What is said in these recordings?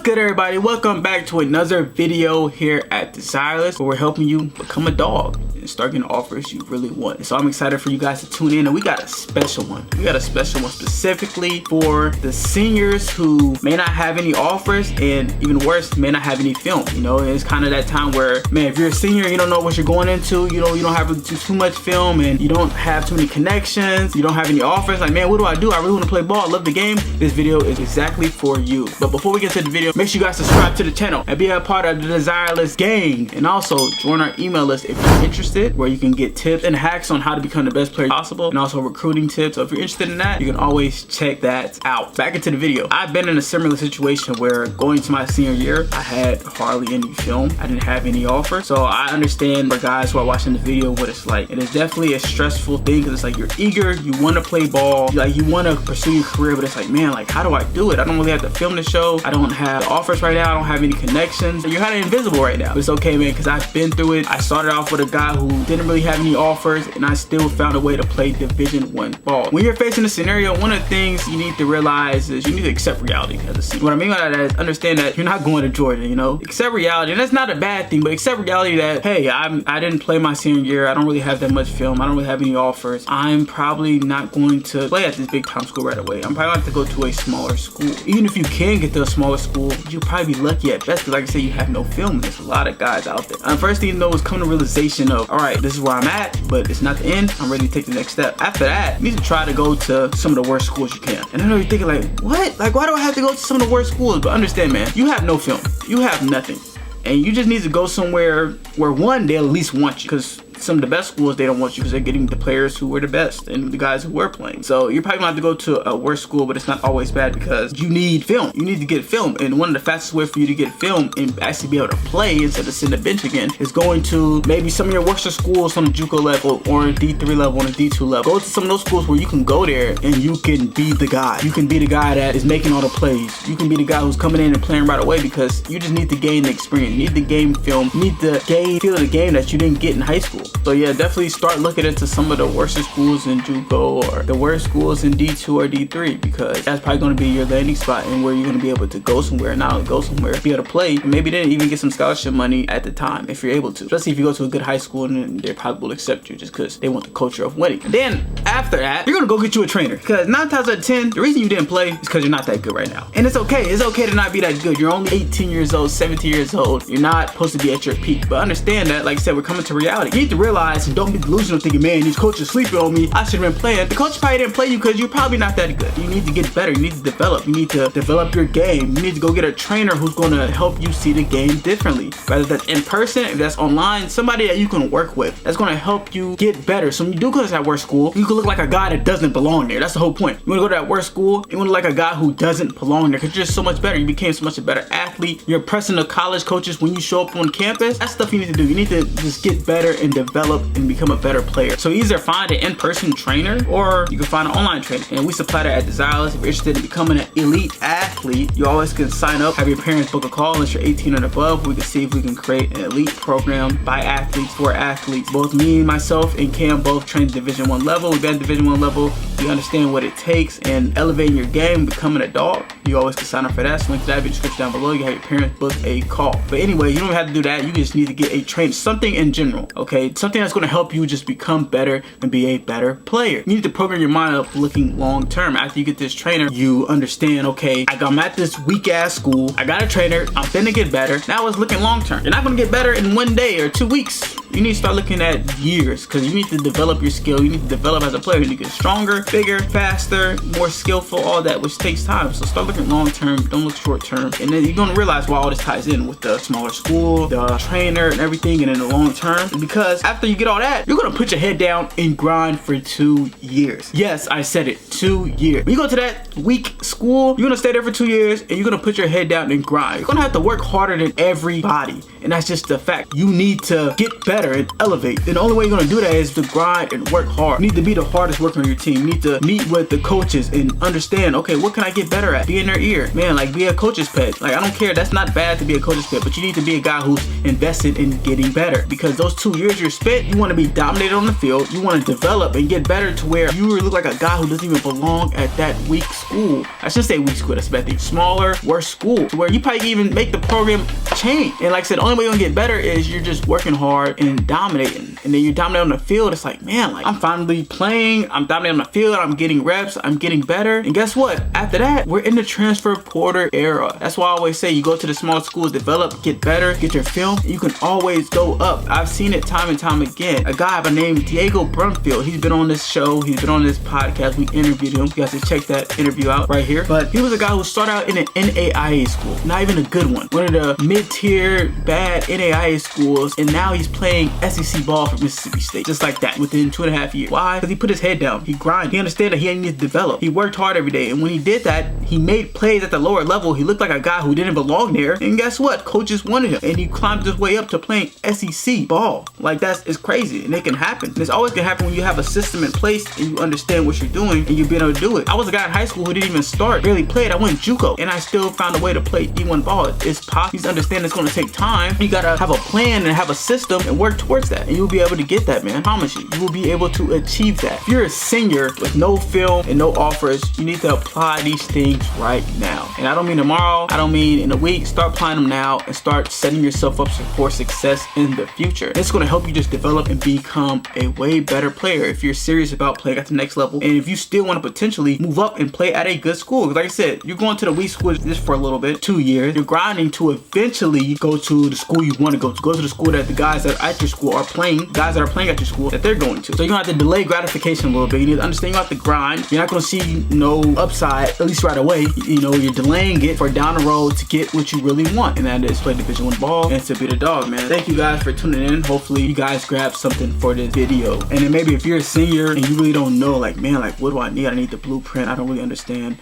good, everybody? Welcome back to another video here at desireLess, where we're helping you become a dog and start getting offers you really want. So I'm excited for you guys to tune in, and we got a special one. We got a special one specifically for the seniors who may not have any offers, and even worse, may not have any film. You know, it's kind of that time where, man, if you're a senior, you don't know what you're going into. You know, you don't have too much film, and you don't have too many connections. You don't have any offers. Like, man, what do? I really want to play ball. I love the game. This video is exactly for you. But before we get to the video, make sure you guys subscribe to the channel and be a part of the desireLess gang, and also join our email list if you're interested, where you can get tips and hacks on how to become the best player possible, and also recruiting tips. So if you're interested in that, you can always check that out. Back into the video. I've been in a similar situation where going to my senior year, I had hardly any film. I didn't have any offer. So I understand for guys who are watching the video what it's like. And it's definitely a stressful thing, because it's like you're eager, you want to play ball, like you want to pursue your career, but it's like, man, like how do I do it? I don't really have to film the show. I don't have offers right now. I don't have any connections. You're kind of invisible right now. But it's okay, man, because I've been through it. I started off with a guy who didn't really have any offers, and I still found a way to play Division I ball. When you're facing a scenario, one of the things you need to realize is you need to accept reality as a senior. What I mean by that is understand that you're not going to Georgia, you know? Accept reality, and that's not a bad thing, but accept reality that, hey, I didn't play my senior year. I don't really have that much film. I don't really have any offers. I'm probably not going to play at this big time school right away. I'm probably going to have to go to a smaller school. Even if you can get to a smaller school, you'll probably be lucky at best, because like I said, you have no film. There's a lot of guys out there. First thing you know is come to realization of, all right, this is where I'm at, but it's not the end. I'm ready to take the next step. After that, you need to try to go to some of the worst schools you can. And I know you're thinking like, what? Like, why do I have to go to some of the worst schools? But understand, man, you have no film. You have nothing. And you just need to go somewhere where, one, they'll at least want you, because some of the best schools, they don't want you because they're getting the players who were the best and the guys who were playing. So you're probably gonna have to go to a worse school, but it's not always bad, because you need film. You need to get film, and one of the fastest ways for you to get film and actually be able to play instead of sitting the bench again is going to maybe some of your worst schools on the JUCO level or D3 level, on a D2 level. Go to some of those schools where you can go there and you can be the guy. You can be the guy that is making all the plays. You can be the guy who's coming in and playing right away, because you just need to gain the experience. You need the game film. You need to feel the game that you didn't get in high school. So yeah, definitely start looking into some of the worst schools in JUCO or the worst schools in D2 or D3, because that's probably going to be your landing spot and where you're going to be able to go somewhere, and not only go somewhere, be able to play, and maybe then even get some scholarship money at the time if you're able to. Especially if you go to a good high school, and they probably will accept you just because they want the culture of winning. And then after that, you're going to go get you a trainer, because 9 times out of 10, the reason you didn't play is because you're not that good right now. And it's okay. It's okay to not be that good. You're only 18 years old, 17 years old. You're not supposed to be at your peak. But understand that, like I said, we're coming to reality. You need to realize, and don't be delusional thinking, man, these coaches sleeping on me, I should have been playing. The coach probably didn't play you because you're probably not that good. You need to get better. You need to develop. You need to develop your game. You need to go get a trainer who's going to help you see the game differently. Whether that's in person, if that's online, somebody that you can work with that's going to help you get better. So when you do go to that worst school, you can look like a guy that doesn't belong there. That's the whole point. You want to go to that worst school, you want to look like a guy who doesn't belong there, because you're just so much better. You became so much a better athlete. You're impressing the college coaches when you show up on campus. That's stuff you need to do. You need to just get better and develop and become a better player. So either find an in-person trainer, or you can find an online trainer, and we supply that at desireLess. If you're interested in becoming an elite athlete, you always can sign up, have your parents book a call unless you're 18 and above. We can see if we can create an elite program by athletes for athletes. Both me and myself and Cam both train Division I level. We've been Division I level. You understand what it takes and elevating your game, becoming a dog. You always can sign up for that. So link to that in the description down below. You have your parents book a call. But anyway, you don't have to do that. You just need to get a trainer, something in general, okay? Something that's going to help you just become better and be a better player. You need to program your mind up looking long term. After you get this trainer, you understand, okay, I'm at this weak ass school. I got a trainer. I'm finna get better. Now it's looking long term. You're not going to get better in 1 day or 2 weeks. You need to start looking at years, because you need to develop your skill. You need to develop as a player. You need to get stronger, bigger, faster, more skillful, all that, which takes time. So start looking long term. Don't look short term. And then you're going to realize why all this ties in with the smaller school, the trainer, and everything, and in the long term. Because after you get all that, you're going to put your head down and grind for 2 years. Yes, I said it. 2 years. When you go to that weak school, you're going to stay there for 2 years, and you're going to put your head down and grind. You're going to have to work harder than everybody. And that's just the fact. You need to get better. better and elevate. And the only way you're gonna do that is to grind and work hard. You need to be the hardest worker on your team. You need to meet with the coaches and understand, okay, what can I get better at? Be in their ear. Man, like, be a coach's pet. Like, I don't care, that's not bad to be a coach's pet, but you need to be a guy who's invested in getting better, because those 2 years you're spent, you want to be dominated on the field. You want to develop and get better to where you look like a guy who doesn't even belong at that weak school. I shouldn't say weak school, that's a bad thing. Smaller, worse school, to where you probably even make the program change. And like I said, the only way you're gonna get better is you're just working hard and dominating. And then you dominate on the field, it's like, man, like, I'm finally playing, I'm dominating on the field, I'm getting reps, I'm getting better. And guess what? After that, we're in the transfer portal era. That's why I always say you go to the small schools, develop, get better, get your film, and you can always go up. I've seen it time and time again. A guy by the name Diego Brumfield, he's been on this show, he's been on this podcast, we interviewed him. You guys can check that interview out right here. But he was a guy who started out in an NAIA school, not even a good one of the mid-tier bad NAIA schools, and now he's playing SEC ball for Mississippi State, just like that, within 2.5 years. Why? Because he put his head down, he grinded, he understood that he needed to develop, he worked hard every day, and when he did that, he made plays at the lower level. He looked like a guy who didn't belong there, and guess what? Coaches wanted him, and he climbed his way up to playing SEC ball. Like, it's crazy, and it can happen. And it's always gonna happen when you have a system in place and you understand what you're doing and you've been able to do it. I was a guy in high school who didn't even start, barely played. I went JUCO, and I still found a way to play D1 ball. It's possible. You understand it's gonna take time. You gotta have a plan and have a system and work towards that, and you'll be able to get that, man. I promise you, you will be able to achieve that. If you're a senior with no film and no offers, you need to apply these things right now. And I don't mean tomorrow, I don't mean in a week. Start applying them now and start setting yourself up for success in the future. It's gonna help you just develop and become a way better player if you're serious about playing at the next level, and if you still want to potentially move up and play at a good school. Because like I said, you're going to the weak school just for a little bit, 2 years. You're grinding to eventually go to the school you want to go to. Go to the school that the guys that are at your school are playing, guys that are playing at your school that they're going to. So you're gonna have to delay gratification a little bit. You need to understand you have to grind. You're not gonna see no upside, at least right away. You know, you're delaying it for down the road to get what you really want, and that is play Division I ball and to be the dog, man. Thank you guys for tuning in. Hopefully you guys grab something for this video. And then maybe if you're a senior and you really don't know, like, man, like, what do I need? I need the blueprint. I don't really understand.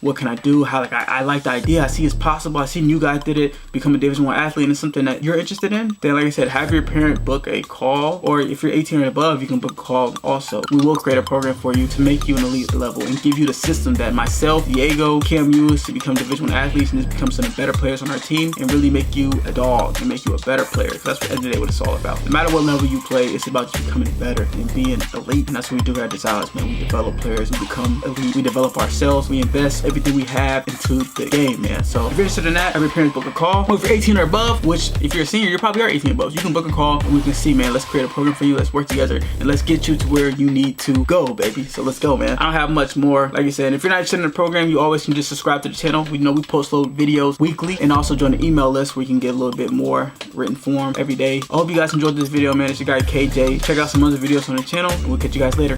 What can I do? How, like, I like the idea. I see it's possible. I seen you guys did it, become a Division I athlete, and it's something that you're interested in. Then, like I said, have your parent book a call, or if you're 18 or above, you can book a call also. We will create a program for you to make you an elite level and give you the system that myself, Diego, Cam use to become Division I athletes and just become some better players on our team and really make you a dog and make you a better player. That's what, at the end of the day, what it's all about. No matter what level you play, it's about you becoming better and being elite. And that's what we do here at desireLess, man. We develop players, we become elite, we develop ourselves, we invest everything we have into the game, man. So if you're interested in that, have your parents book a call. Or if you're 18 or above, which if you're a senior, you probably are 18 or above, you can book a call and we can see, man, let's create a program for you, let's work together, and let's get you to where you need to go, baby. So let's go, man. I don't have much more. Like I said, if you're not interested in the program, you always can just subscribe to the channel. We know we post load videos weekly, and also join the email list where you can get a little bit more written form every day. I hope you guys enjoyed this video, man. It's your guy KJ. Check out some other videos on the channel, and we'll catch you guys later.